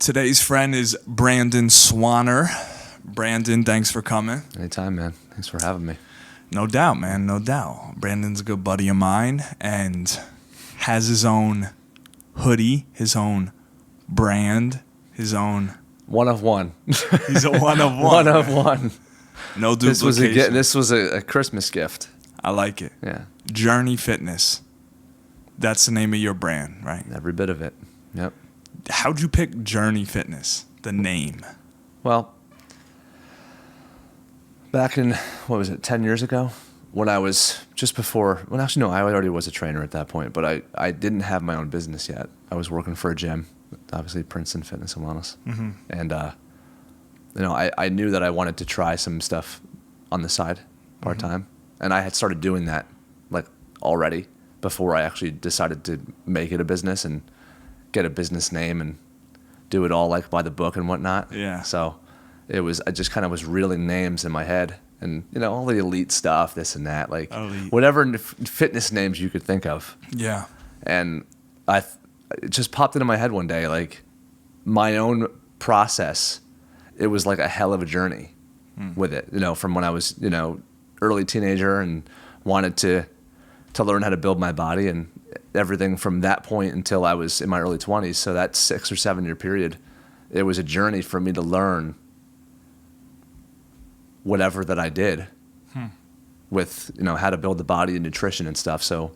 Today's friend is Brandon Swanner. Brandon, thanks for coming. Anytime, man. Thanks for having me. No doubt, man. No doubt. Brandon's a good buddy of mine and has his own hoodie, his own brand, his own. One of one. He's a one of one. One of one. No duplication. This was a Christmas gift. I like it. Yeah. Journey Fitness. That's the name of your brand, right? Every bit of it. Yep. How'd you pick Journey Fitness, the name? Well, back in, 10 years ago? When I was I already was a trainer at that point, but I didn't have my own business yet. I was working for a gym, obviously Princeton Fitness and Wellness. Mm-hmm. And, I knew that I wanted to try some stuff on the side part-time. Mm-hmm. And I had started doing that already before I actually decided to make it a business and get a business name and do it all by the book and whatnot. Yeah. So I just kind of was reeling names in my head and, all the elite stuff, this and that, whatever fitness names you could think of. Yeah. And it just popped into my head one day, my own process, it was like a hell of a journey with it, from when I was, early teenager and wanted to learn how to build my body and everything from that point until I was in my early 20s. So that 6 or 7 year period, it was a journey for me to learn whatever that I did with, how to build the body and nutrition and stuff. So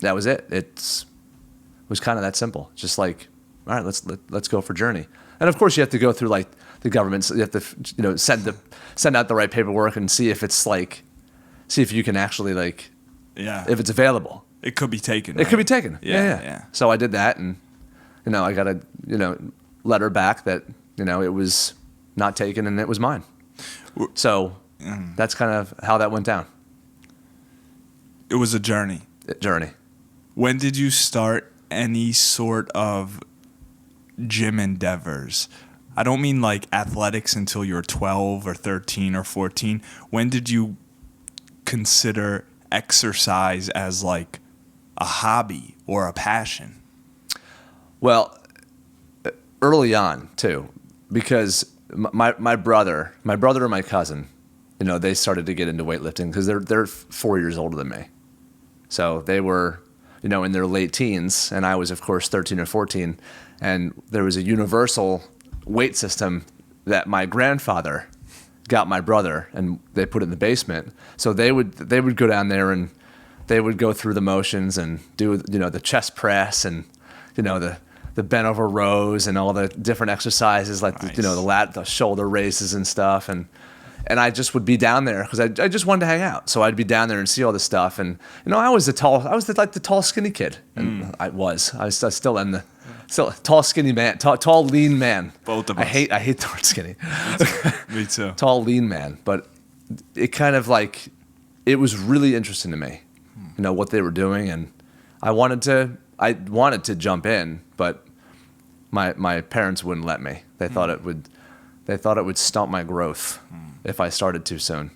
that was it. It was kind of that simple. Just all right, let's go for Journey. And of course you have to go through the government. So you have to, send out the right paperwork and see if it's see if you can actually if it's available. It could be taken. It could be taken. Yeah. So I did that, and I got a letter back that it was not taken and it was mine. So that's kind of how that went down. It was a journey. When did you start any sort of gym endeavors? I don't mean athletics until you were 12 or 13 or 14. When did you consider exercise as a hobby or a passion? Well, early on too, because my brother and my cousin, they started to get into weightlifting because they're 4 years older than me. So they were, in their late teens, and I was of course 13 or 14, and there was a universal weight system that my grandfather got my brother, and they put it in the basement. So they would go down there and they would go through the motions and do the chest press and the bent over rows and all the different exercises Nice. the shoulder raises and stuff, and I just would be down there because I just wanted to hang out. So I'd be down there and see all this stuff, and I was the tall skinny kid, and I still am the tall skinny man, tall lean man. Both of us. I hate tall skinny. Me too. Tall lean man, but it kind of it was really interesting to me, what they were doing, and I wanted to jump in, but my parents wouldn't let me. They thought it would stunt my growth if I started too soon.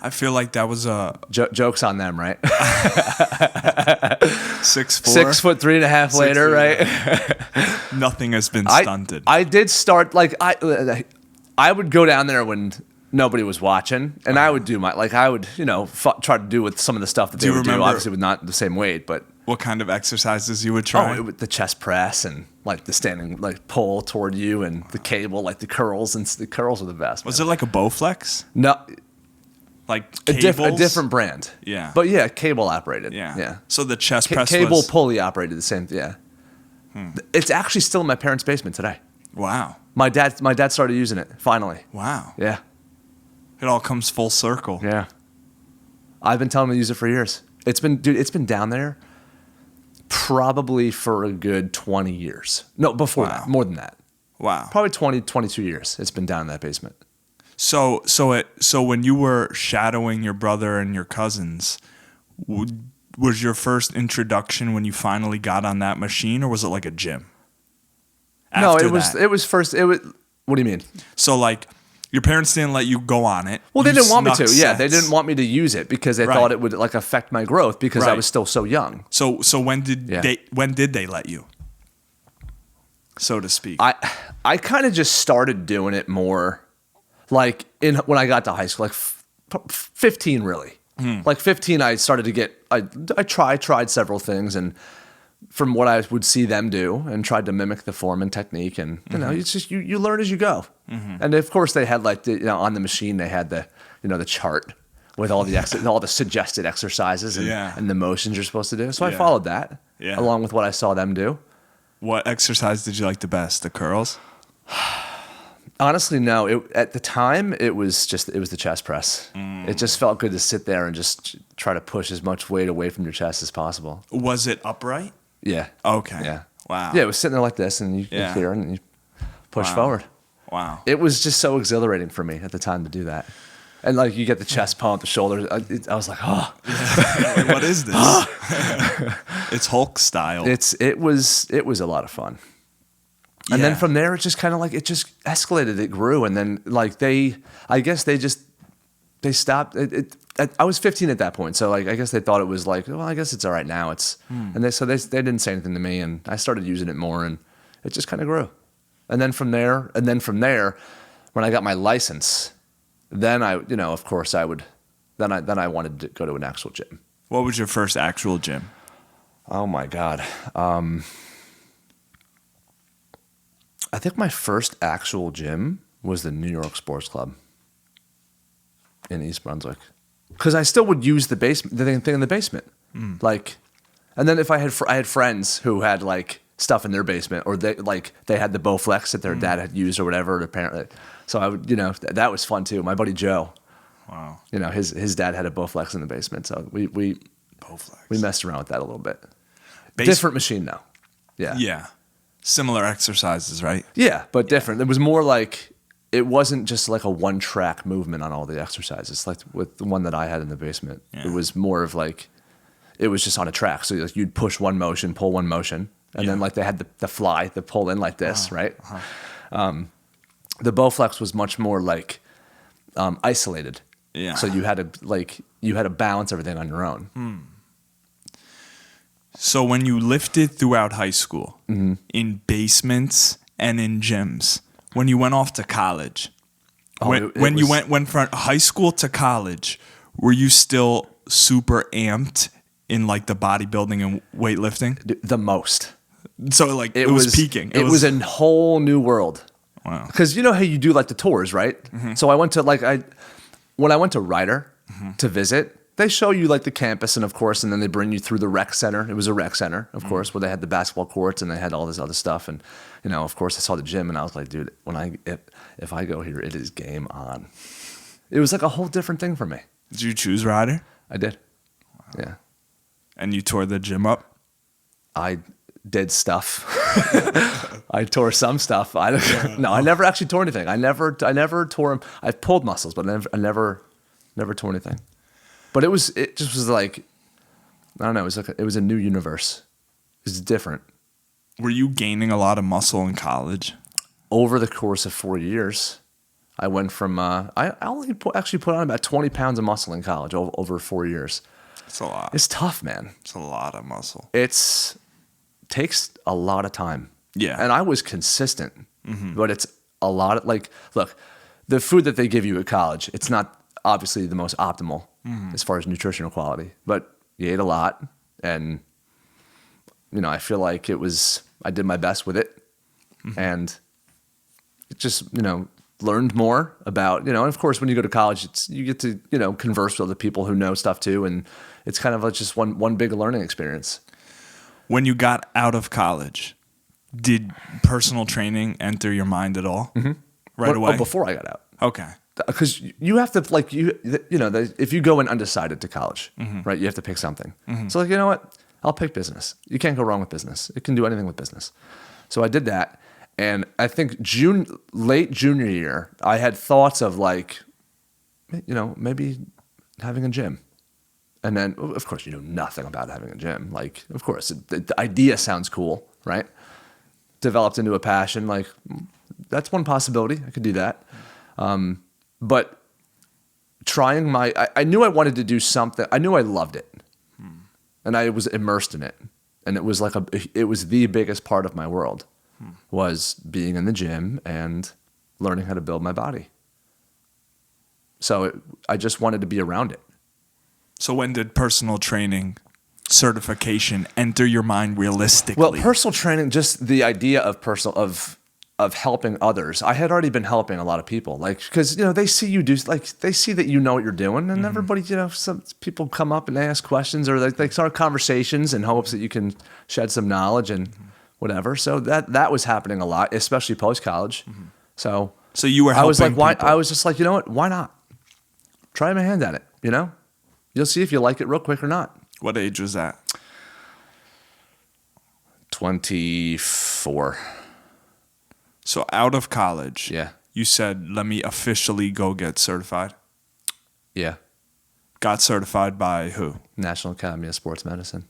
I feel like that was a joke's on them, right? 6'4", 6'3.5" later, right? Nothing has been stunted. I did start I would go down there when nobody was watching, and I would do try to do with some of the stuff that they would do, obviously with not the same weight, but what kind of exercises you would try? The chest press and the standing pull toward you and the cable, the curls, and the curls were the best. Was it like a Bowflex? No. A different brand. Yeah. But yeah, cable operated. Yeah. So the chest press cable pulley operated the same. Yeah. It's actually still in my parents' basement today. Wow. My dad started using it finally. Wow. Yeah. It all comes full circle. Yeah. I've been telling him to use it for years. It's been down there probably for a good 20 years. No, before that, more than that. Wow. Probably 20, 22 years it's been down in that basement. So when you were shadowing your brother and your cousins, was your first introduction when you finally got on that machine, or was it like a gym? No, it was first. What do you mean? So your parents didn't let you go on it. Well, they didn't want me to. Yeah, they didn't want me to use it because they thought it would affect my growth because I was still so young. So when did they let you? so to speak? I kind of just started doing it more like when I got to high school, like 15 really. Like 15, I started to get, I tried several things, and from what I would see them do and tried to mimic the form and technique, and it's just, you learn as you go. And of course they had like, on the machine, they had the, the chart with all the all the suggested exercises and the motions you're supposed to do. So I followed that along with what I saw them do. What exercise did you like the best? The curls? Honestly, no. At the time, it was the chest press. It just felt good to sit there and just try to push as much weight away from your chest as possible. Was it upright? Yeah. Okay. Yeah. Wow. Yeah, it was sitting there like this, and you clear and you push forward. Wow. It was just so exhilarating for me at the time to do that. And like you get the chest pump, the shoulders. I was like, oh, Like, what is this? It's Hulk style. it was a lot of fun. And then from there, it just kind of like, it just escalated. It grew. And then like they stopped. I was 15 at that point. So like, I guess they thought it was like, well, I guess it's all right now. And they didn't say anything to me, and I started using it more, and it just kind of grew. And then from there, when I got my license, then of course I wanted to go to an actual gym. What was your first actual gym? Oh my God. I think my first actual gym was the New York Sports Club in East Brunswick, because I still would use the thing in the basement. Like, and then if I had friends who had like stuff in their basement, or they had the Bowflex that their dad had used or whatever, apparently. So I would, that was fun too. My buddy Joe, Wow. His dad had a Bowflex in the basement, so we Bowflex. messed around with that a little bit. Different machine though. Yeah. Yeah. Similar exercises, right? Yeah, but different. It was more like, it wasn't just like a one-track movement on all the exercises. Like with the one that I had in the basement, it was more of like, it was just on a track. So like you'd push one motion, pull one motion, and then like they had the fly, the pull in like this, right? The Bowflex was much more like isolated. Yeah. So you had to balance everything on your own. So when you lifted throughout high school, in basements and in gyms, when you went off to college, you went from high school to college, were you still super amped in like the bodybuilding and weightlifting? The most. So like it was peaking. It was a whole new world. Wow. Because you know how you do like the tours, right? So I went to when I went to Ryder to visit, they show you like the campus, and of course, and then they bring you through the rec center. It was a rec center, of course, where they had the basketball courts and they had all this other stuff. And of course, I saw the gym, and I was like, dude, if I go here, it is game on. It was like a whole different thing for me. Did you choose Ryder? I did. Wow. Yeah. And you tore the gym up? I did stuff. I tore some stuff. I never actually tore anything. I never tore them. I pulled muscles, but I never tore anything. But it just was like, I don't know. It was a new universe. It was different. Were you gaining a lot of muscle in college? Over the course of 4 years, I went from I only actually put on about 20 pounds of muscle in college over 4 years. It's a lot. It's tough, man. It's a lot of muscle. Takes a lot of time. Yeah. And I was consistent, but it's a lot of look, the food that they give you at college, it's not obviously the most optimal as far as nutritional quality, but you ate a lot, and I feel like I did my best with it, and it just learned more about and of course when you go to college, you get to converse with other people who know stuff too, and it's kind of just one big learning experience. When you got out of college, did personal training enter your mind at all? Right away? Before I got out. Okay. Because you have to if you go in undecided to college, right? You have to pick something. So you know what? I'll pick business. You can't go wrong with business. It can do anything with business. So I did that, and I think late junior year, I had thoughts of maybe having a gym. And then, of course, you know nothing about having a gym. Like, of course, the idea sounds cool, right? Developed into a passion. Like, that's one possibility. I could do that. But trying I knew I wanted to do something. I knew I loved it. And I was immersed in it. And it was it was the biggest part of my world. was being in the gym and learning how to build my body. So I just wanted to be around it. So when did personal training certification enter your mind realistically? Well, personal training, just the idea of helping others. I had already been helping a lot of people, like, because they see you do, like, they see that you know what you're doing, and everybody, some people come up and ask questions, or they start conversations in hopes that you can shed some knowledge and whatever. So that was happening a lot, especially post college. So you were helping I was like, why? people. I was just like, you know what? Why not? Try my hand at it. You'll see if you like it real quick or not. What age was that? 24. So out of college, Yeah. you said, let me officially go get certified. Yeah. Got certified by who? National Academy of Sports Medicine.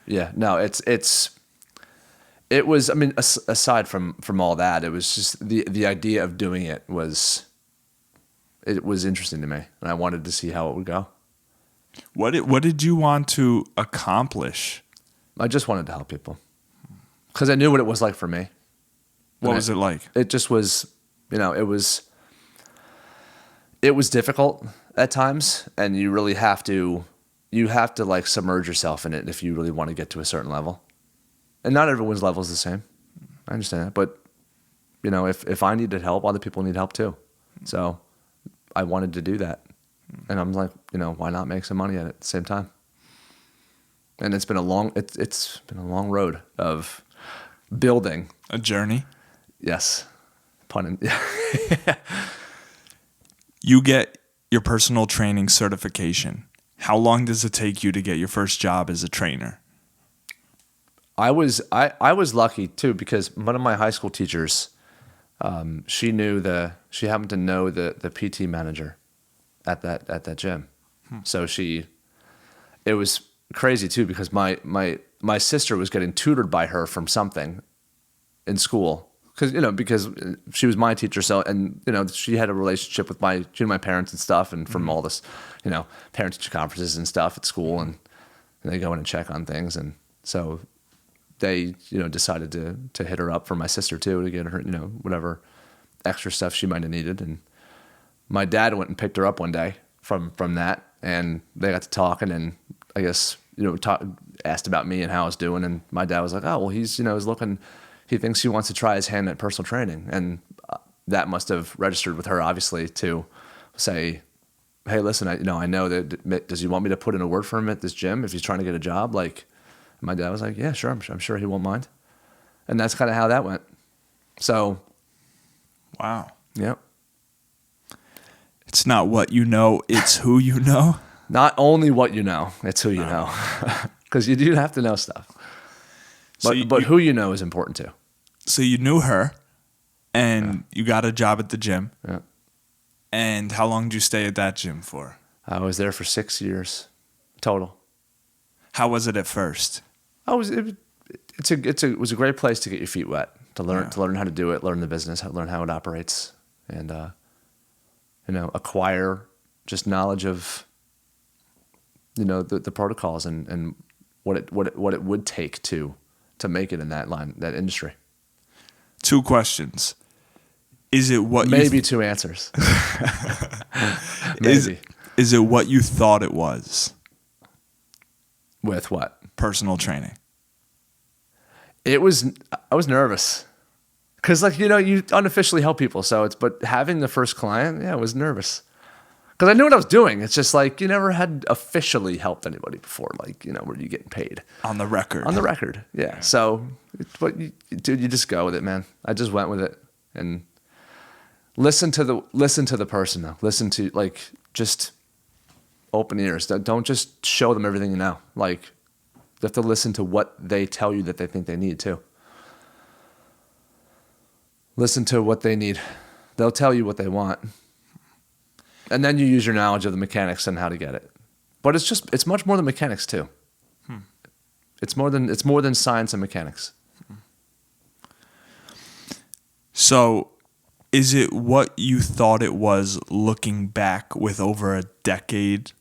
Yeah. No, it was, I mean, aside from all that, it was just the idea of doing it was interesting to me, and I wanted to see how it would go. What did you want to accomplish? I just wanted to help people because I knew what it was like for me. What was it like? It just was, it was difficult at times, and you really have to like submerge yourself in it if you really want to get to a certain level. And not everyone's level is the same. I understand that, but if I needed help, other people need help too. So I wanted to do that. And I'm like, why not make some money at the same time? And it's been a long road of building. A journey? Yes. You get your personal training certification. How long does it take you to get your first job as a trainer? I was lucky too, because one of my high school teachers, she happened to know the PT manager at that gym. So it was crazy too, because my sister was getting tutored by her from something in school, because she was my teacher. So, and she had a relationship with my parents and stuff, and from all this, parent teacher conferences and stuff at school, and they go in and check on things, and so they decided to hit her up for my sister too, to get her whatever extra stuff she might have needed. And my dad went and picked her up one day from that, and they got to talking, and I guess asked about me and how I was doing, and my dad was like, oh well, he's looking, he thinks he wants to try his hand at personal training, and that must have registered with her, obviously, to say, hey, listen, I know that, does he want me to put in a word for him at this gym if he's trying to get a job? Like, my dad was like, yeah, sure, I'm sure he won't mind. And that's kind of how that went. So, wow. Yeah. It's not what you know, it's who you know. Not only what you know, it's who you know. Because you do have to know stuff. But who you know is important too. So you knew her, and you got a job at the gym. Yeah. And how long did you stay at that gym for? I was there for 6 years total. How was it at first? It was a great place to get your feet wet, to learn how to do it, learn the business, learn how it operates, and acquire just knowledge of the protocols and what it would take to make it in that industry. 2 questions. Is it what maybe 2 answers? Maybe. Is it what you thought it was? With what? Personal training. I was nervous. Because you unofficially help people, but having the first client, I was nervous. Because I knew what I was doing. It's just like, you never had officially helped anybody before, where you getting paid. On the record. On the record, yeah. So, dude, you just go with it, man. I just went with it. And listen to the person, though. Listen to, just open ears. Don't just show them everything you know. You have to listen to what they tell you that they think they need, too. Listen to what they need. They'll tell you what they want. And then you use your knowledge of the mechanics and how to get it. But it's much more than mechanics, too. It's more than science and mechanics. So, is it what you thought it was looking back with over a decade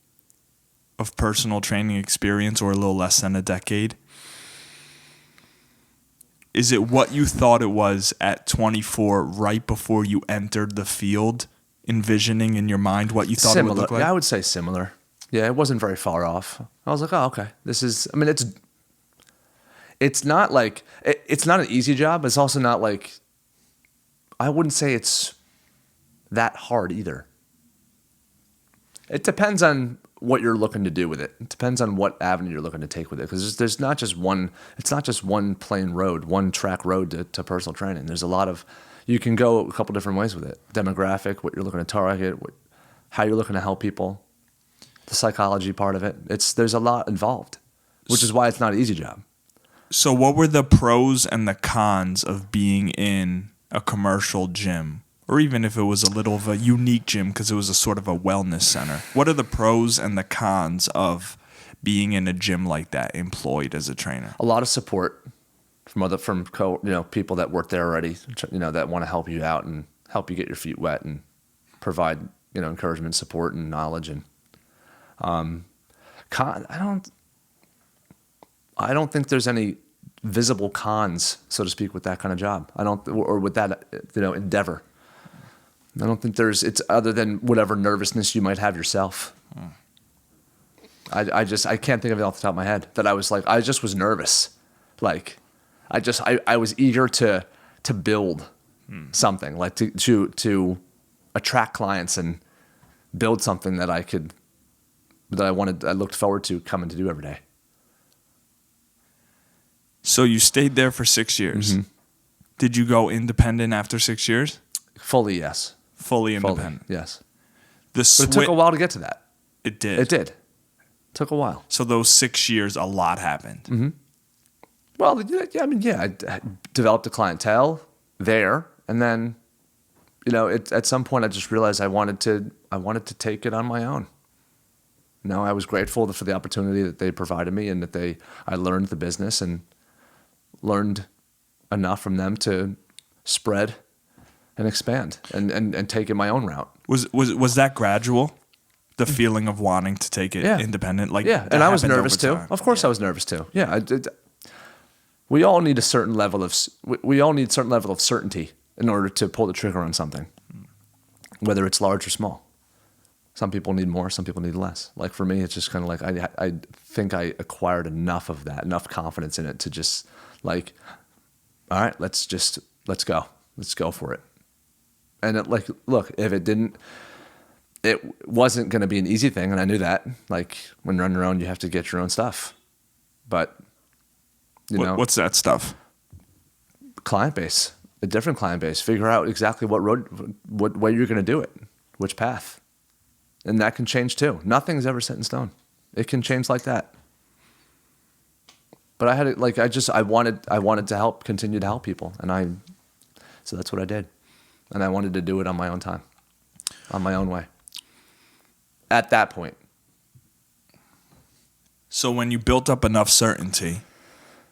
of personal training experience, or a little less than a decade? Is it what you thought it was at 24 right before you entered the field, envisioning in your mind what you thought it would Similar. look like? Yeah, I would say similar. Yeah, it wasn't very far off. I was like, oh, okay. This is, I mean, it's not like, it's not an easy job. It's also not like, I wouldn't say it's that hard either. It depends on what you're looking to do with it. It depends on what avenue you're looking to take with it. Because there's not just one, it's not just one plain road, one track road to personal training. There's a lot of, you can go a couple different ways with it. Demographic, what you're looking to target, how you're looking to help people, the psychology part of it. There's a lot involved, which is why it's not an easy job. So what were the pros and the cons of being in a commercial gym? Or even if it was a little of a unique gym because it was a sort of a wellness center. What are the pros and the cons of being in a gym like that, employed as a trainer? A lot of support from people that work there already, that want to help you out and help you get your feet wet and provide, encouragement, support, and knowledge. And I don't think there's any visible cons, so to speak, with that kind of job. Or with that, endeavor. I don't think it's other than whatever nervousness you might have yourself. I can't think of it off the top of my head that I just was nervous. Like, I was eager to build something, like to attract clients and build something that I looked forward to coming to do every day. So you stayed there for 6 years. Mm-hmm. Did you go independent after 6 years? Fully, yes. Fully independent. Yes. But it took a while to get to that. It did. It did. Took a while. So those 6 years, a lot happened. Mm-hmm. Well, I developed a clientele there, and then, at some point I just realized I wanted to take it on my own. I was grateful for the opportunity that they provided me, and that I learned the business and learned enough from them to spread and expand and take it my own route. Was that gradual? The feeling of wanting to take it independent? And I was nervous too. Of course I was nervous too. Yeah. We all need certain level of certainty in order to pull the trigger on something, whether it's large or small. Some people need more, some people need less. Like for me, it's just kind of like I think I acquired enough of that, enough confidence in it to just like, all right, let's go. Let's go for it. And look, if it wasn't going to be an easy thing, and I knew that. Like when you're on your own, you have to get your own stuff. But what's that stuff? Client base, a different client base. Figure out exactly what way you're going to do it, which path, and that can change too. Nothing's ever set in stone. It can change like that. But I wanted to continue to help people, so that's what I did, and I wanted to do it on my own time, on my own way. At that point. So when you built up enough certainty,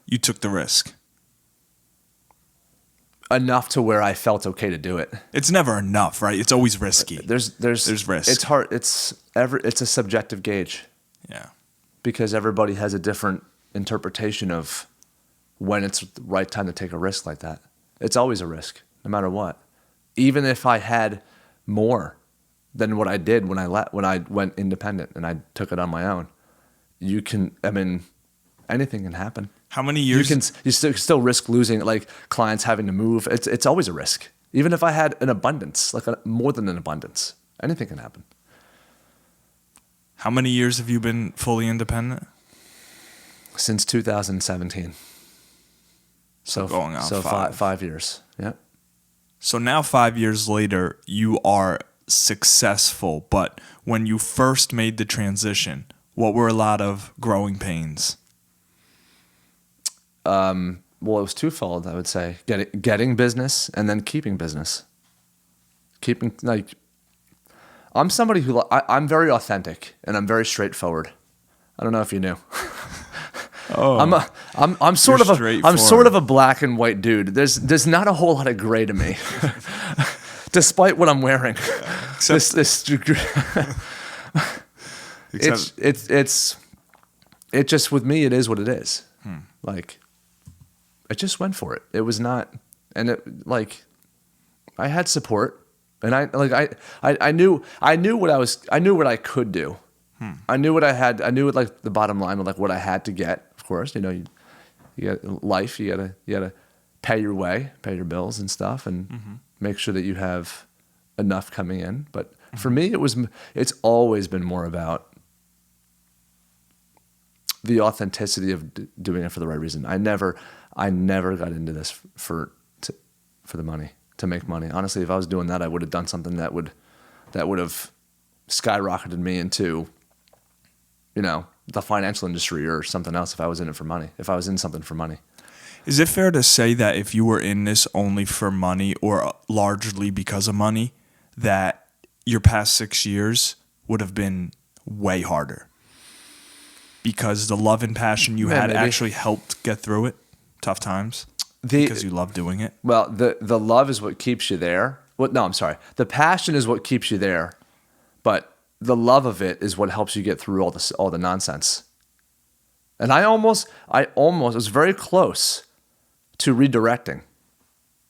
you took the risk. Enough to where I felt okay to do it. It's never enough, right? It's always risky. There's risk. It's hard. It's a subjective gauge. Yeah. Because everybody has a different interpretation of when it's the right time to take a risk like that. It's always a risk, no matter what. Even if I had more than what I did when I went independent and I took it on my own, anything can happen. How many years? You still risk losing, like clients having to move. It's always a risk. Even if I had an abundance, more than an abundance, anything can happen. How many years have you been fully independent? Since 2017. So going on so 5 years. Yeah. So now 5 years later, you are successful. But when you first made the transition, what were a lot of growing pains? Well, it was twofold, I would say. Getting business and then keeping business. I'm somebody who I'm very authentic and I'm very straightforward. I don't know if you knew. Oh, I'm sort of a black and white dude. There's not a whole lot of gray to me, despite what I'm wearing. It's just with me. It is what it is. Like, I just went for it. It was not, and it like, I had support, and I knew what I could do. I knew what I had. I knew what, like, the bottom line of, like, what I had to get. Of course, you got life. You gotta pay your way, pay your bills and stuff, and make sure that you have enough coming in. But for me, it's always been more about the authenticity of doing it for the right reason. I never got into this for the money, to make money. Honestly, if I was doing that, I would have done something that would have skyrocketed me into, the financial industry or something else. If I was in it for money, if I was in something for money. Is it fair to say that if you were in this only for money or largely because of money, that your past 6 years would have been way harder? Because the love and passion you had maybe. actually helped get through it, tough times, because you love doing it? Well, the love is what keeps you there. Well, no, I'm sorry. The passion is what keeps you there, but the love of it is what helps you get through all the nonsense. And I almost was very close to redirecting.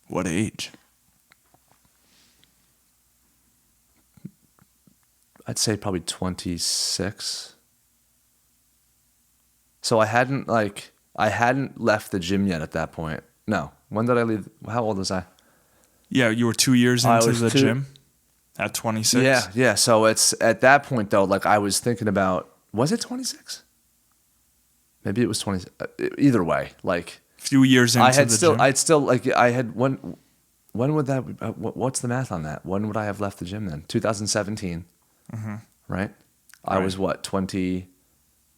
What age? I'd say probably 26. So I hadn't left the gym yet at that point. No. When did I leave? How old was I? Yeah, you were 2 years into the gym at 26? Yeah. So it's at that point, though, like, I was thinking about, was it 26? Maybe it was 20. Either way, like, Few years into the gym? I'd still, like, I had when would that, what's the math on that? When would I have left the gym then? 2017, right? I was what, 20?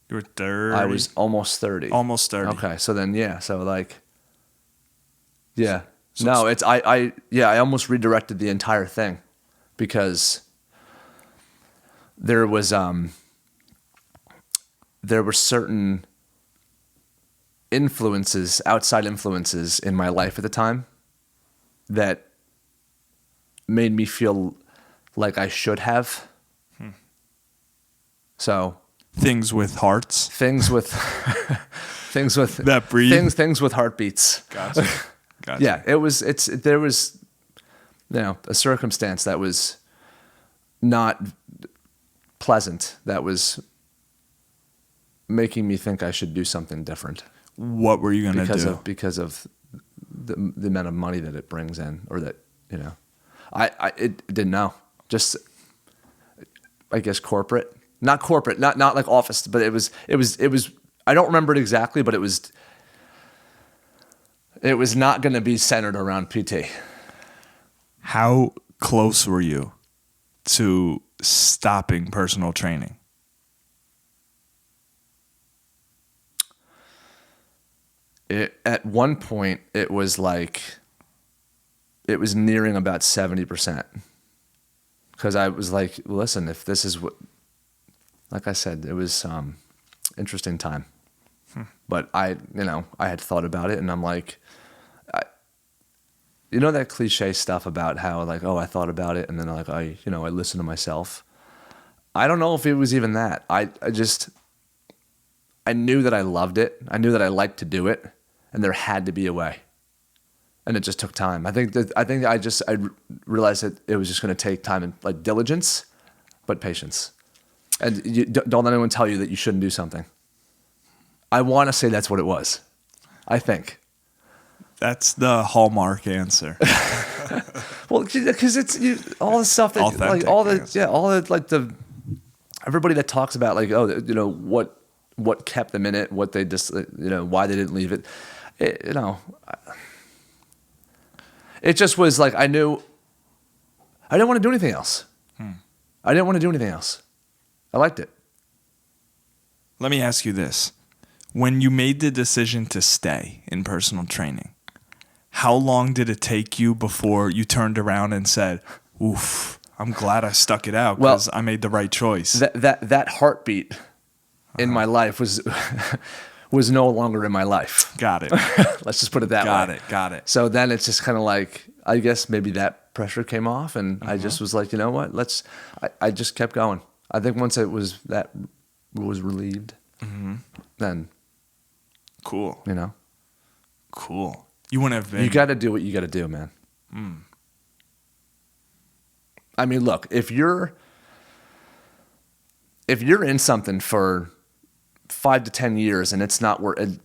You were 30? I was almost 30. Almost 30. Okay, so then, so like, yeah. No, it's, I almost redirected the entire thing because there were certain outside influences in my life at the time that made me feel like I should have. So Things with hearts? things with That breathe? things with heartbeats. Gotcha. Yeah, there was a circumstance that was not pleasant, that was making me think I should do something different. What were you going to do? Because of the amount of money that it brings in, or that, I didn't know. Just, I guess, not like office, but it was, I don't remember it exactly, but it was not going to be centered around PT. How close were you to stopping personal training? At one point, it was nearing about 70%. Because I was like, listen, if this is what, like I said, it was interesting time. But I had thought about it, and I'm like, that cliche stuff about how, like, oh, I thought about it, and then I listened to myself. I don't know if it was even that. I knew that I loved it. I knew that I liked to do it, and there had to be a way. And it just took time. I think I realized that it was just going to take time and, like, diligence, but patience. And don't let anyone tell you that you shouldn't do something. I want to say that's what it was. I think. That's the hallmark answer. Well, because it's all the stuff that, Authentic, like, all the yes. all the, like, the everybody that talks about, like, oh, what kept them in it, what they just, why they didn't leave it. It just was like, I knew I didn't want to do anything else. I didn't want to do anything else. I liked it. Let me ask you this. When you made the decision to stay in personal training, how long did it take you before you turned around and said, oof, I'm glad I stuck it out because I made the right choice? That heartbeat in my life was no longer in my life. Got it. Let's just put it that way. Got it. So then it's just kind of like, I guess maybe that pressure came off, and I just was like, you know what? I just kept going. I think once that was relieved, then Cool. Cool. You wouldn't have been. You got to do what you got to do, man. I mean, look, if you're in something for 5 to 10 years and it's not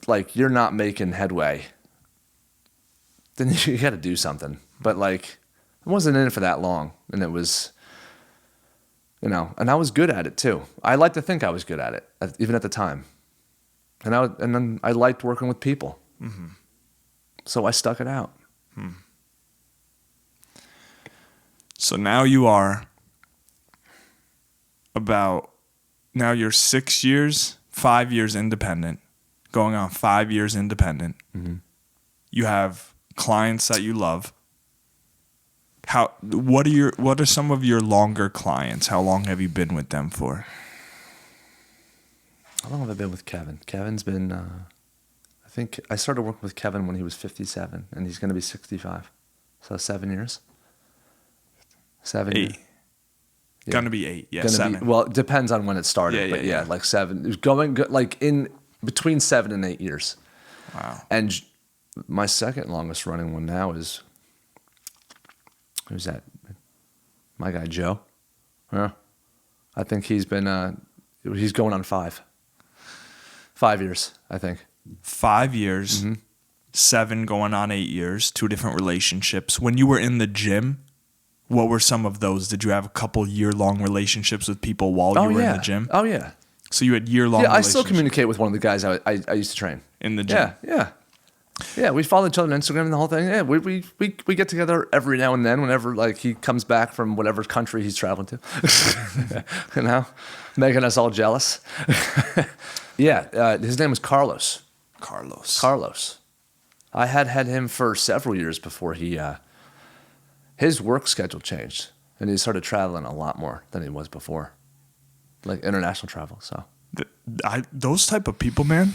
like you're not making headway, then you got to do something. But like, I wasn't in it for that long, and it was, and I was good at it too. I like to think I was good at it, even at the time. And then I liked working with people. Mm-hmm. So I stuck it out. So now you're 5 years independent, going on 5 years independent. Mm-hmm. You have clients that you love. What are some of your longer clients? How long have you been with them for? How long have I been with Kevin? Kevin's been, I think I started working with Kevin when he was 57, and he's going to be 65. So 7 years. 7 8. years. Yeah. Gonna be 8. Yeah, Gonna 7. Well, it depends on when it started, but yeah, like 7. It was going like in between 7 and 8 years. Wow. And my second longest running one now is, who's that? My guy Joe. Yeah. I think he's been he's going on 5. 5 years, I think. 5 years. Mm-hmm. 7 going on 8 years. 2 different relationships. When you were in the gym, what were some of those? Did you have a couple year-long relationships with people while you were in the gym? Oh, yeah. So you had year-long relationships? Yeah, I still communicate with one of the guys I used to train. In the gym? Yeah. Yeah, we follow each other on Instagram and the whole thing. Yeah, we get together every now and then whenever like he comes back from whatever country he's traveling to. Making us all jealous. Yeah, his name was Carlos. Carlos. I had him for several years before his work schedule changed, and he started traveling a lot more than he was before, like international travel. So those type of people, man,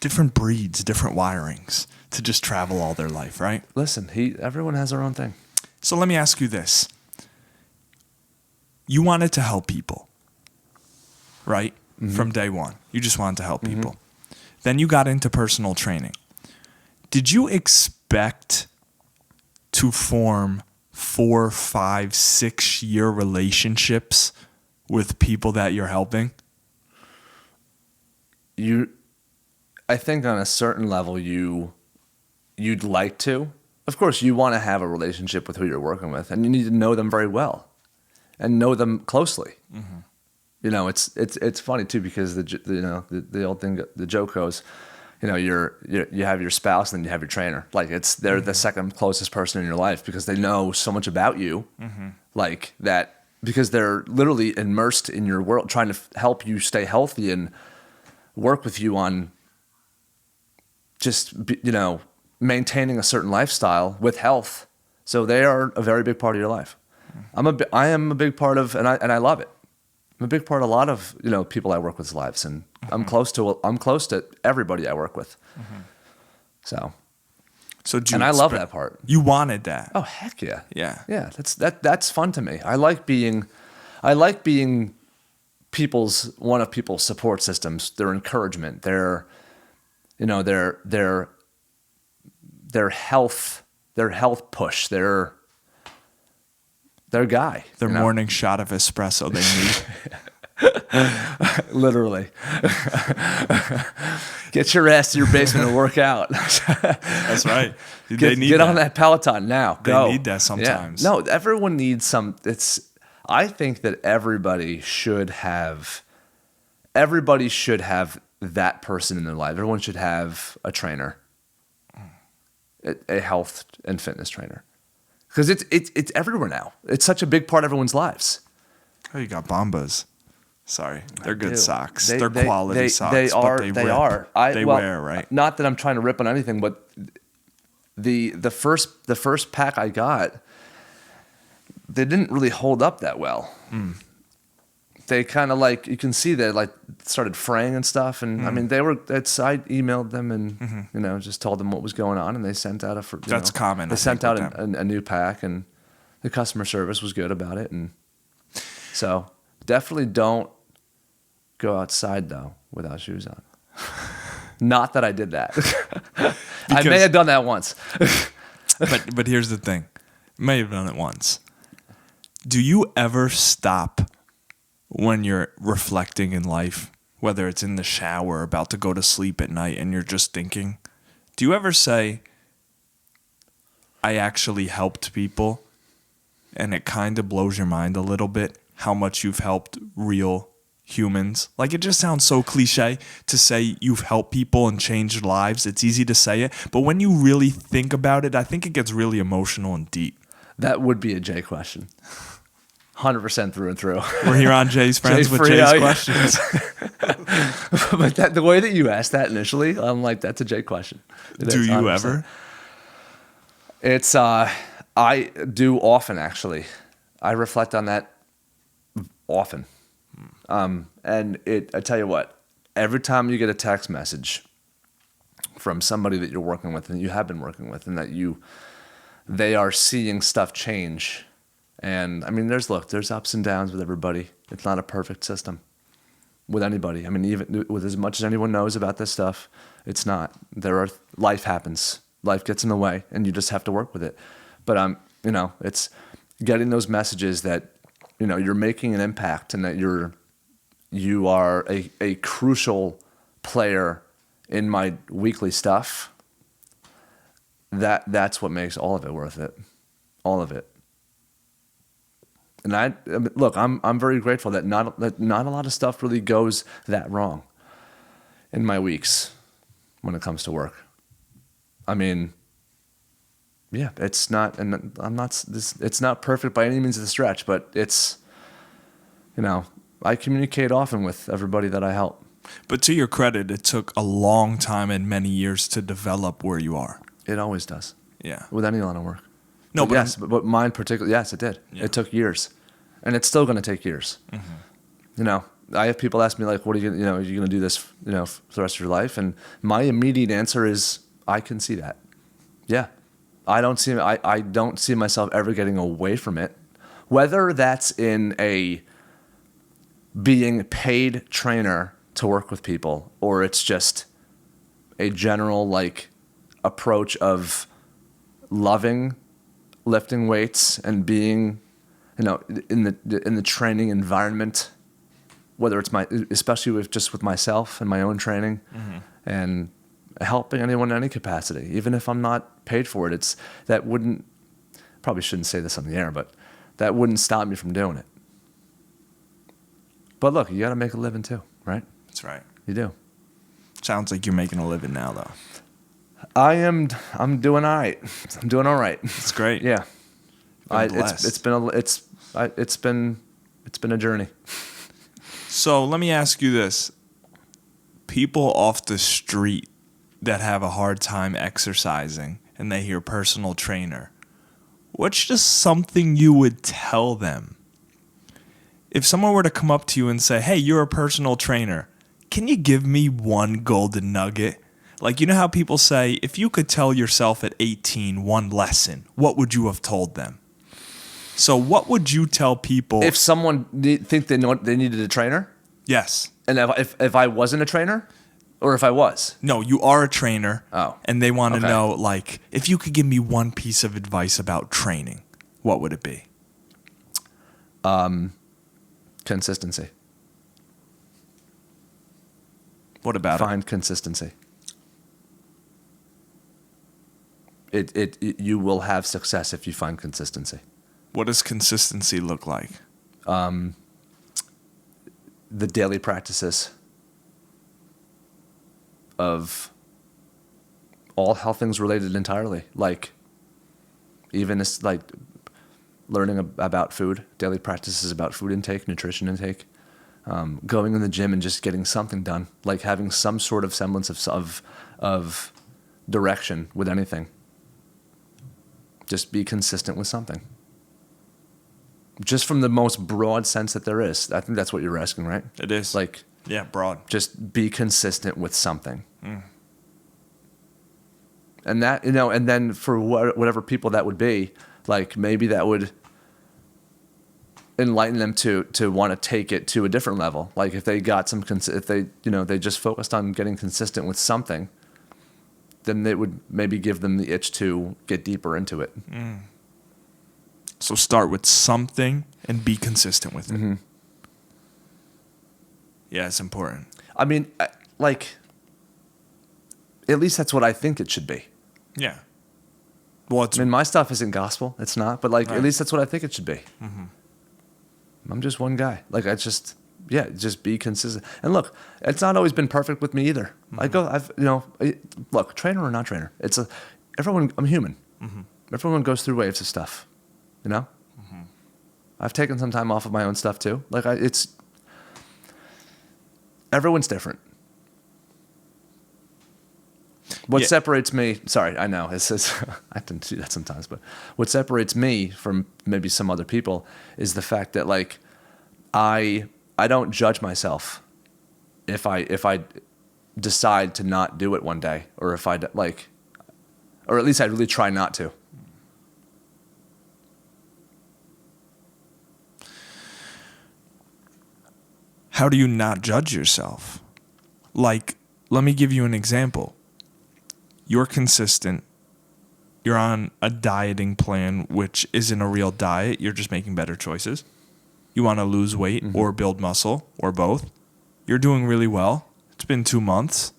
different breeds, different wirings to just travel all their life, right? Listen, everyone has their own thing. So let me ask you this. You wanted to help people, right? Mm-hmm. From day one. You just wanted to help people. Then you got into personal training. Did you expect to form 4, 5, 6 year relationships with people that you're helping? I think on a certain level you'd like to. Of course, you want to have a relationship with who you're working with, and you need to know them very well and know them closely. Mm-hmm. It's funny too, because the old thing, the joke goes, you have your spouse and then you have your trainer. Like they're the second closest person in your life because they know so much about you, like that, because they're literally immersed in your world, trying to help you stay healthy and work with you on just maintaining a certain lifestyle with health. So they are a very big part of your life. I am a big part of, and I love it. I'm a big part of a lot of people I work with's lives, and I'm close to everybody I work with. So I love that part. You wanted that? Oh heck yeah, yeah. That's fun to me. I like being one of people's support systems, their encouragement, their health push, their guy. Their morning shot of espresso they need. Literally. Get your ass to your basement and work out. That's right. Get on that Peloton now. Go. They need that sometimes. Yeah. No, everyone needs some. I think that everybody should have that person in their life. Everyone should have a trainer, a health and fitness trainer. Because it's everywhere now. It's such a big part of everyone's lives. Oh, you got Bombas. Sorry, they're good socks. They're quality socks. They are. They wear, right? Not that I'm trying to rip on anything, but the first pack I got, they didn't really hold up that well. They kind of you can see they started fraying and stuff, and I mean I emailed them and just told them what was going on, and they sent out that's common. They sent out a new pack, and the customer service was good about it, and so definitely don't go outside though without shoes on. Not that I did that. I may have done that once. But here's the thing. May have done it once. Do you ever stop when you're reflecting in life, whether it's in the shower, about to go to sleep at night, and you're just thinking? Do you ever say, I actually helped people, and it kind of blows your mind a little bit how much you've helped real humans? Like, it just sounds so cliche to say you've helped people and changed lives. It's easy to say it, but when you really think about it, I think it gets really emotional and deep. That would be a Jay question. 100% through and through. We're here on Jay's Friends with Jay's Questions. But the way that you asked that initially, I'm like, that's a Jay question. Do you 100%. Ever? It's, I do often, actually. I reflect on that often. And I tell you what, every time you get a text message from somebody that you're working with and you have been working with, and that they are seeing stuff change. And I mean, there's ups and downs with everybody. It's not a perfect system with anybody. I mean, even with as much as anyone knows about this stuff, it's not. Life happens. Life gets in the way, and you just have to work with it. But it's getting those messages that, you're making an impact, and that you are a crucial player in my weekly stuff. That's what makes all of it worth it. All of it. And I'm very grateful that not a lot of stuff really goes that wrong in my weeks when it comes to work. I mean, yeah, it's not, and it's not perfect by any means of the stretch, but it's, I communicate often with everybody that I help. But to your credit, it took a long time and many years to develop where you are. It always does. Yeah. With any line of work. No, but mine particularly, yes, it did. Yeah. It took years, and it's still going to take years. Mm-hmm. I have people ask me, like, what are you going to do this, for the rest of your life? And my immediate answer is, I can see that. Yeah. I don't see myself ever getting away from it. Whether that's in a being paid trainer to work with people, or it's just a general, like, approach of loving lifting weights and being, in the training environment, whether it's especially with myself and my own training, mm-hmm. and helping anyone in any capacity, even if I'm not paid for it. Probably shouldn't say this on the air, but that wouldn't stop me from doing it. But look, you got to make a living too, right? That's right. You do. Sounds like you're making a living now, though. I'm doing all right. I'm doing all right. It's great. Yeah. It's been a journey. So let me ask you this. People off the street that have a hard time exercising and they hear personal trainer, what's just something you would tell them? If someone were to come up to you and say, hey, you're a personal trainer, can you give me one golden nugget? Like, how people say, if you could tell yourself at 18 one lesson, what would you have told them? So what would you tell people? If someone think they needed a trainer? Yes. And if I wasn't a trainer? Or if I was? No, you are a trainer. Oh. And they want to know, like, if you could give me one piece of advice about training, what would it be? Consistency. What about it? Find consistency. You will have success if you find consistency. What does consistency look like? The daily practices of all health things related entirely, like even like learning about food, daily practices about food intake, nutrition intake, going in the gym and just getting something done, like having some sort of semblance of direction with anything. Just be consistent with something. Just from the most broad sense that there is. I think that's what you're asking, right? It is. Like, yeah, broad. Just be consistent with something. Mm. And that, and then for whatever people that would be, like, maybe that would enlighten them to want to take it to a different level. Like, if they got they just focused on getting consistent with something, then it would maybe give them the itch to get deeper into it. So start with something and be consistent with it. Yeah, it's important. I mean, like, at least that's what I think it should be. Yeah. Well, it's I mean, my stuff isn't gospel. It's not. But, like, Right. at least that's what I think it should be. I'm just one guy. Like, just be consistent. And look, it's not always been perfect with me either. Look, trainer or not trainer, I'm human. Everyone goes through waves of stuff, you know? I've taken some time off of my own stuff too. Like, everyone's different. What separates me, sorry, I know, I tend to do that sometimes, but what separates me from maybe some other people is the fact that, like, I don't judge myself if I decide to not do it one day, or if I, like, or at least I really try not to. How do you not judge yourself? Like, let me give you an example. You're consistent. You're on a dieting plan, which isn't a real diet. You're just making better choices. You want to lose weight or build muscle or both. You're doing really well. It's been 2 months.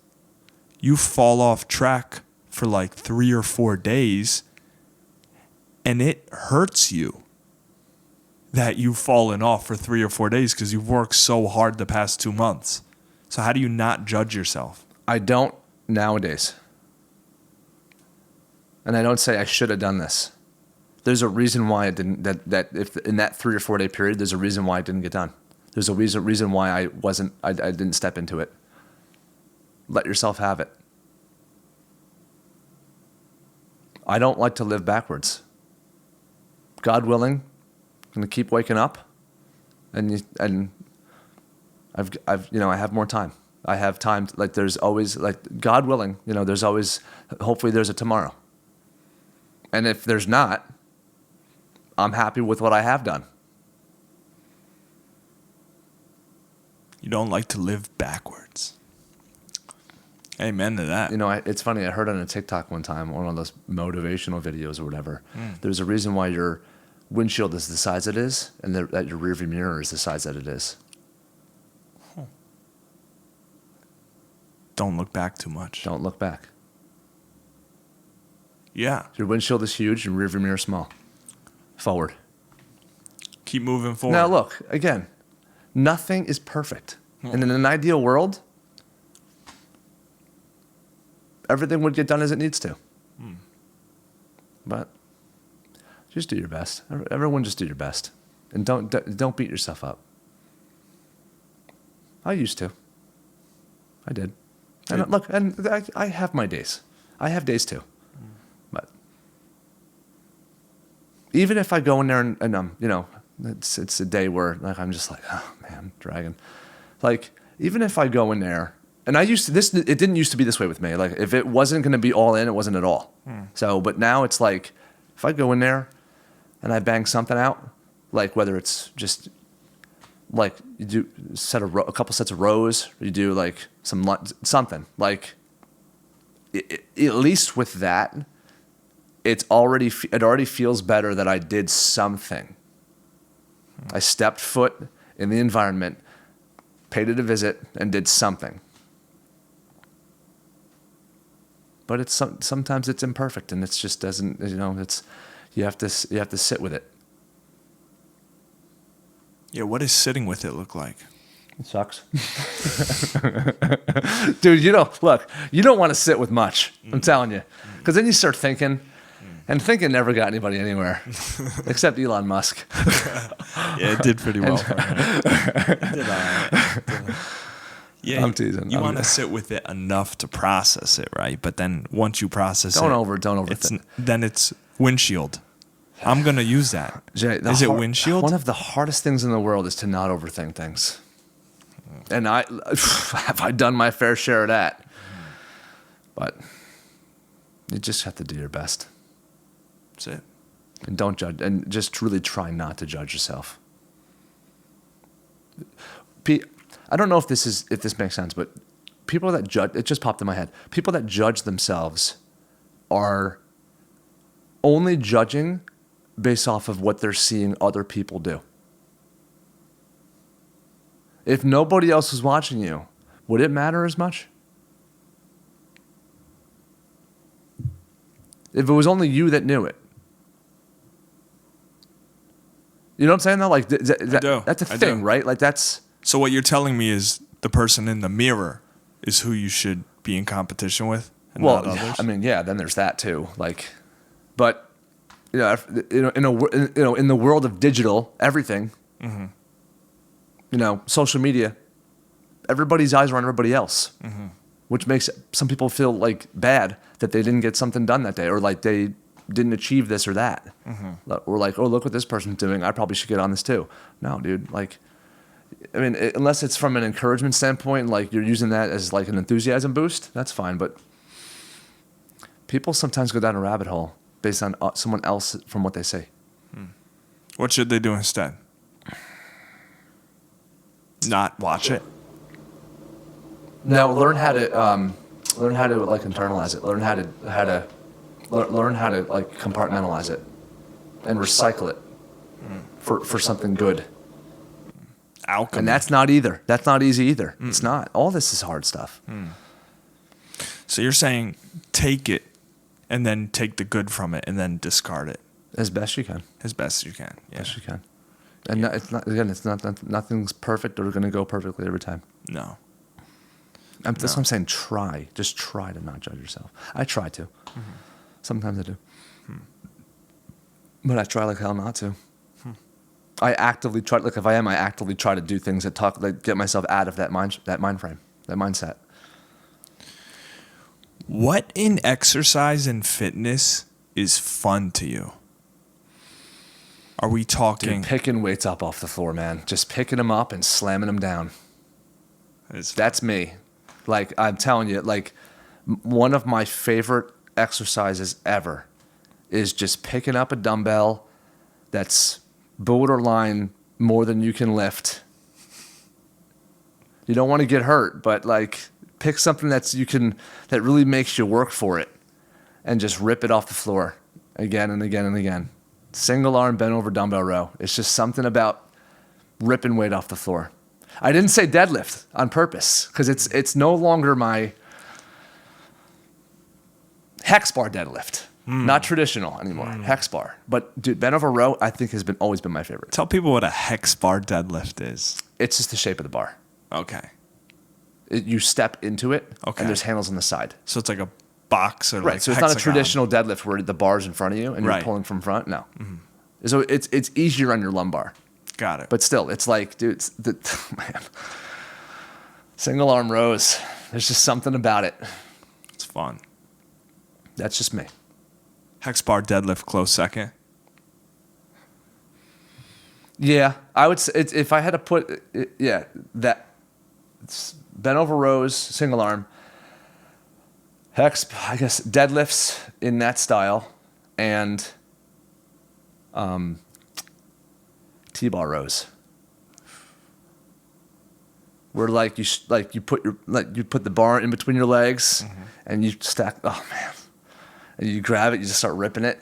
You fall off track for like 3 or 4 days, and it hurts you that you've fallen off for 3 or 4 days because you've worked so hard the past 2 months. So how do you not judge yourself? I don't nowadays. And I don't say I should have done this. There's a reason why it didn't, that if in that 3 or 4 day period, there's a reason why it didn't get done. There's a reason why I didn't step into it. Let yourself have it. I don't like to live backwards. God willing, I'm going to keep waking up, and I have more time. I have time. Like, there's always, like, God willing, there's always, hopefully there's a tomorrow. And if there's not, I'm happy with what I have done. You don't like to live backwards. Amen to that. It's funny. I heard on a TikTok one time, one of those motivational videos or whatever. There's a reason why your windshield is the size it is, and that your rearview mirror is the size that it is. Don't look back too much. Don't look back. Yeah. Your windshield is huge, your rearview mirror is small. Forward. Keep moving forward. Now look, again, nothing is perfect. And in an ideal world, everything would get done as it needs to. But just do your best. Everyone just do your best. And don't beat yourself up. I used to. I did. And look, and I have my days. I have days too. But even if I go in there and it's a day where, like, I'm just like, oh man, I'm dragging. Like, even if I go in there, and it didn't used to be this way with me. Like, if it wasn't going to be all in, it wasn't at all. So, but now it's like, if I go in there and I bang something out, like, whether it's just like you do a couple sets of rows, or you do like something like, at least with that, it already feels better that I did something. I stepped foot in the environment, paid it a visit, and did something. But sometimes it's imperfect, and it just doesn't. You have to sit with it. Yeah, what does sitting with it look like? It sucks. Dude, look, you don't want to sit with much. I'm telling you. Because then you start thinking, and thinking never got anybody anywhere, except Elon Musk. Yeah, it did pretty well for him. It did all right. Yeah, I'm teasing. You want to sit with it enough to process it, right? But then once you process don't overthink. Then it's windshield. I'm going to use that. Jay, is it windshield? One of the hardest things in the world is to not overthink things. And have I done my fair share of that. But you just have to do your best. That's it. And don't judge, and just really try not to judge yourself. I don't know if this makes sense, but people that judge, it just popped in my head. People that judge themselves are only judging based off of what they're seeing other people do. If nobody else was watching you, would it matter as much? If it was only you that knew it. You know what I'm saying though? Like that's a thing, right? Like that's. So what you're telling me is the person in the mirror is who you should be in competition with, and not others. I mean, yeah. Then there's that too. Like, but in the world of digital everything, social media, everybody's eyes are on everybody else, which makes some people feel like bad that they didn't get something done that day, or like they didn't achieve this or that. Or like, oh, look what this person's doing. I probably should get on this too. No, dude. Like, I mean, unless it's from an encouragement standpoint, like you're using that as like an enthusiasm boost, that's fine. But people sometimes go down a rabbit hole based on someone else from what they say. What should they do instead? Not watch it. No, learn how to like internalize it. Learn how to like compartmentalize it and recycle it for something good. Alchemy. And that's not easy either. It's not. All this is hard stuff. So you're saying take it and then take the good from it and then discard it As best you can. as best you can. Yeah. Best you can. And it's not. Again, it's not. Nothing's perfect or going to go perfectly every time. No. That's what I'm saying. Try. Just try to not judge yourself. I try to. Sometimes I do. But I try like hell not to. I actively try. Like if I am, I actively try to do things that get myself out of that mind frame, that mindset. What in exercise and fitness is fun to you? Are we talking? Dude, picking weights up off the floor, man. Just picking them up and slamming them down. That's me. Like, I'm telling you, like, one of my favorite exercises ever is just picking up a dumbbell that's borderline more than you can lift. You don't want to get hurt, but, like, pick something that really makes you work for it and just rip it off the floor again and again and again. Single arm bent over dumbbell row. It's just something about ripping weight off the floor. I didn't say deadlift on purpose because it's no longer my hex bar deadlift. Not traditional anymore. Hex bar. But dude, bent over row I think has always been my favorite. Tell people what a hex bar deadlift is. It's just the shape of the bar. Okay. You step into it, Okay. and there's handles on the side. So it's like a box or Right. like So it's not a hexagon. traditional deadlift where the bar's in front of you and you're Right. pulling from front. No. So it's easier on your lumbar. Got it. But still, it's like, dude, man. Single arm rows. There's just something about it. It's fun. That's just me. Hex bar deadlift close second. Yeah, I would say if I had to put, that it's bent over rows, single arm, hex, I guess deadlifts in that style, and T-bar rows, where like you put the bar in between your legs, and you stack. Oh man, and you grab it, you just start ripping it.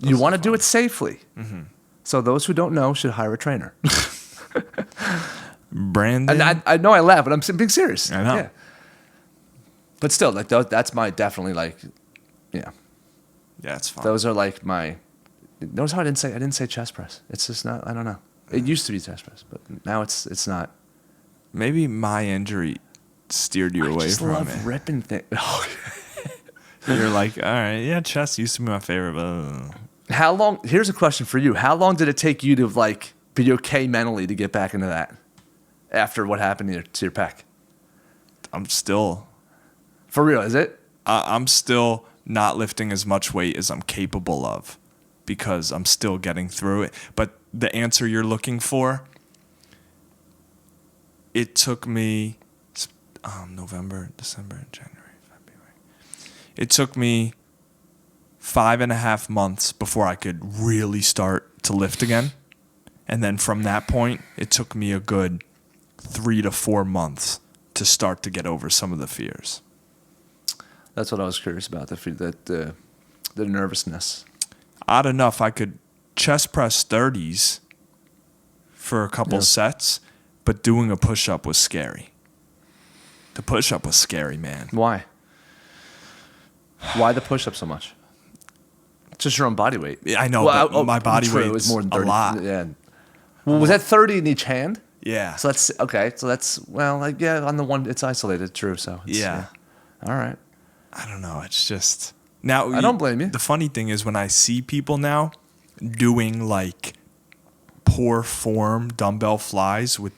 You want to do it safely. So those who don't know should hire a trainer. Brandon. And I know I laugh, but I'm being serious. I know. Yeah. But still, like that's my definitely like, yeah. Yeah, it's fun. Those are like my. Notice how I didn't say chest press. It's just not. I don't know. It used to be chest press, but now it's not. Maybe my injury steered you away I just from love it. ripping things. You're like, all right, yeah, chest used to be my favorite, but How long? Here's a question for you. How long did it take you to like be okay mentally to get back into that after what happened to your pec? I'm still, For real, is it? I'm still not lifting as much weight as I'm capable of because I'm still getting through it. But the answer you're looking for, it took me November, December, January, February. It took me 5.5 months before I could really start to lift again. And then from that point, it took me a good 3 to 4 months to start to get over some of the fears? That's what I was curious about, the nervousness. Odd enough, I could chest press 30s for a couple Yeah. sets, but doing a push-up was scary. The push-up was scary, man. Why? Why the push-up so much? It's just your own body weight. Yeah, I know, but my body weight is more than 30. a lot. Yeah. Well, was that 30 in each hand? Yeah. So that's okay. So that's like on the one it's isolated. True. So Yeah. All right. I don't know. It's just now. I don't blame you. The funny thing is when I see people now doing like poor form dumbbell flies with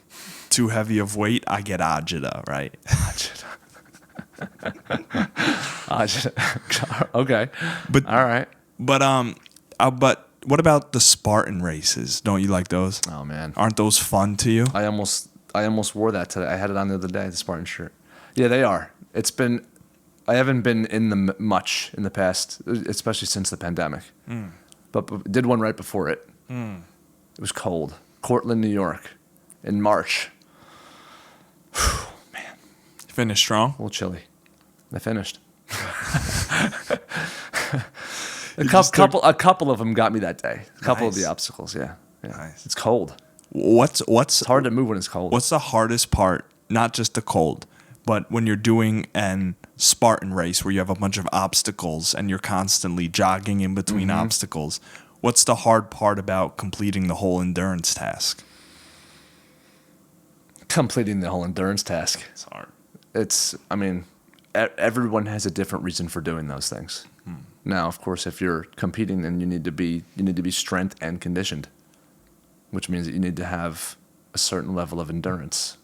too heavy of weight, I get agita, right? Okay. But All right. but what about the Spartan races? Don't you like those? Oh man. Aren't those fun to you? I almost wore that today. I had it on the other day, the Spartan shirt. Yeah, they are. I haven't been in them much in the past, especially since the pandemic. But did one right before it. It was cold. Cortland, New York, in March. Man, Finish strong. a little chilly. I finished. A just couple of them got me that day. A couple of Nice. the obstacles, yeah. Nice. It's cold. What's It's hard to move when it's cold. What's the hardest part? Not just the cold, but when you're doing an Spartan race where you have a bunch of obstacles and you're constantly jogging in between obstacles. What's the hard part about completing the whole endurance task? Completing the whole endurance task. It's hard. I mean, everyone has a different reason for doing those things. Now, of course, if you're competing, then you need to be strength and conditioned, which means that you need to have a certain level of endurance.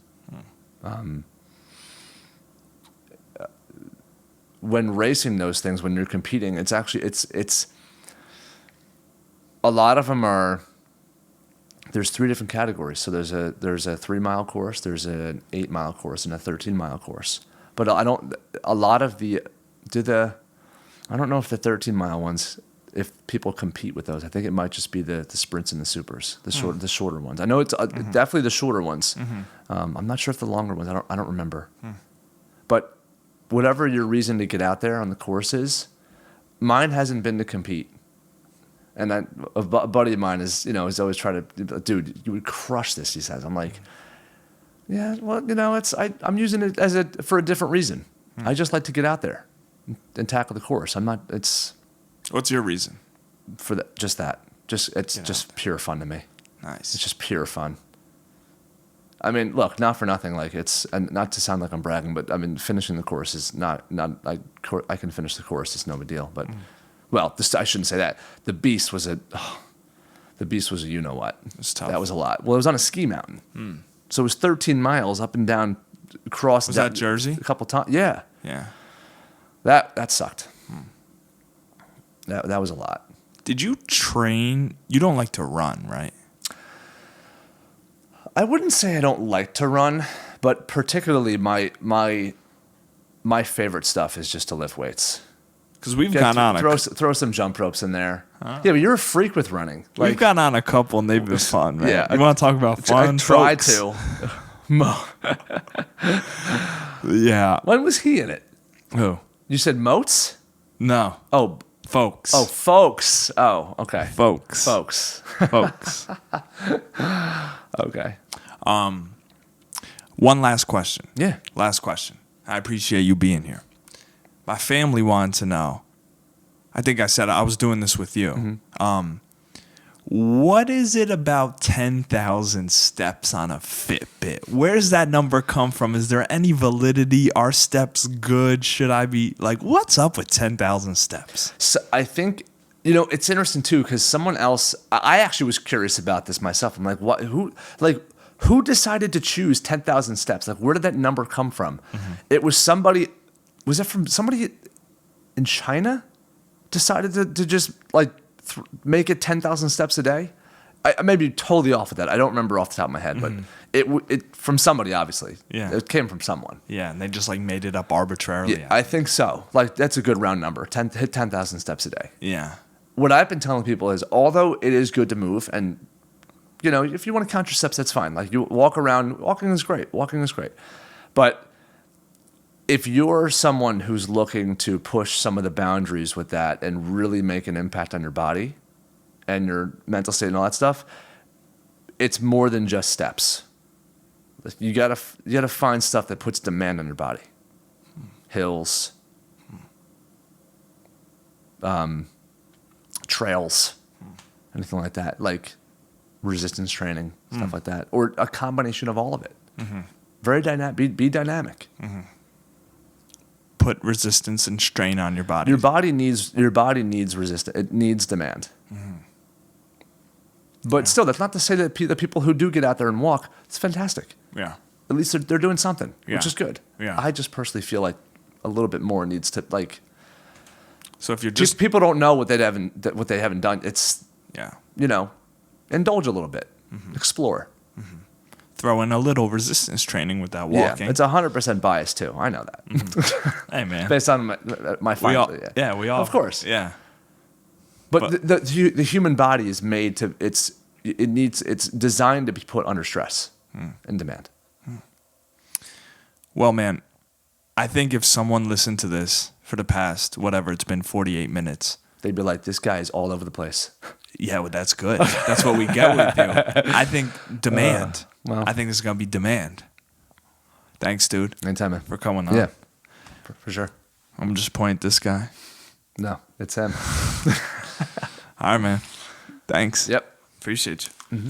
When racing those things, when you're competing, it's a lot of them are. There's 3 different categories. So there's a 3-mile course, there's an 8-mile course, and a 13-mile course. But I don't know if the 13-mile ones, if people compete with those. I think it might just be the sprints and the supers, the shorter ones. I know it's definitely the shorter ones. I'm not sure if the longer ones. I don't remember. But whatever your reason to get out there on the course is, mine hasn't been to compete. And a buddy of mine is always trying to, dude, you would crush this, he says. I'm like, yeah, well, I'm using it for a different reason. I just like to get out there and tackle the course. What's your reason? For that. It's just pure fun to me. Nice. It's just pure fun. I mean, look, not for nothing. Like and not to sound like I'm bragging, but I mean, finishing the course is not. I can finish the course. It's no big deal. But well, I shouldn't say that. The beast was a you know what. It's tough. That was a lot. Well, it was on a ski mountain, so it was 13 miles up and down, across. Was that Jersey? A couple times. Yeah. Yeah. That sucked. That was a lot. Did you train? You don't like to run, right? I wouldn't say I don't like to run, but particularly my favorite stuff is just to lift weights. Because we've gone on throw some jump ropes in there. Yeah, but you're a freak with running. We've gone on a couple and they've been fun, man. Yeah, you want to talk about fun? I tried folks? to. Yeah. When was he in it? Who? You said Moats? No. Oh, Folks. folks. Oh, okay. Folks. Folks. Folks. Okay. One last question. Yeah. Last question. I appreciate you being here. My family wanted to know. I think I said I was doing this with you. What is it about 10,000 steps on a Fitbit? Where's that number come from? Is there any validity? Are steps good? Should I be like, what's up with 10,000 steps? So I think, it's interesting too, because someone else, I actually was curious about this myself. I'm like, what? Who decided to choose 10,000 steps? Like, where did that number come from? It was somebody. Was it from somebody in China? Decided to just make it 10,000 steps a day. I may be totally off with that. I don't remember off the top of my head, but it from somebody, obviously. Yeah. It came from someone. Yeah, and they just made it up arbitrarily. Yeah, I think so. That's a good round number. Hit 10,000 steps a day. Yeah. What I've been telling people is, although it is good to move, and if you want to count your steps, that's fine. Like, you walk around, walking is great. But if you're someone who's looking to push some of the boundaries with that and really make an impact on your body and your mental state and all that stuff, it's more than just steps. You gotta find stuff that puts demand on your body. Hills, trails, anything like that, like resistance training, stuff like that, or a combination of all of it. Very dynamic. Be dynamic. Put resistance and strain on your body. Your body needs resistance. It needs demand. But still, that's not to say that the people who do get out there and walk, it's fantastic. Yeah. At least they're doing something, which is good. Yeah. I just personally feel like a little bit more needs to, like. So if you're just People don't know what they haven't done. It's indulge a little bit, explore. throw in a little resistance training with that walking. Yeah, it's 100% biased too. I know that. Hey man, Based on my findings. we all, of course. Yeah. But the human body is made to. It's designed to be put under stress and demand. Well, man, I think if someone listened to this for the past, whatever, it's been 48 minutes. They'd be like, this guy is all over the place. Yeah, well, that's good. That's what we get with you. I think demand. Well. I think there's going to be demand. Thanks, dude. Anytime, man. For coming on. Yeah, for sure. I'm just pointing at this guy. No, it's him. All right, man. Thanks. Yep. Appreciate you.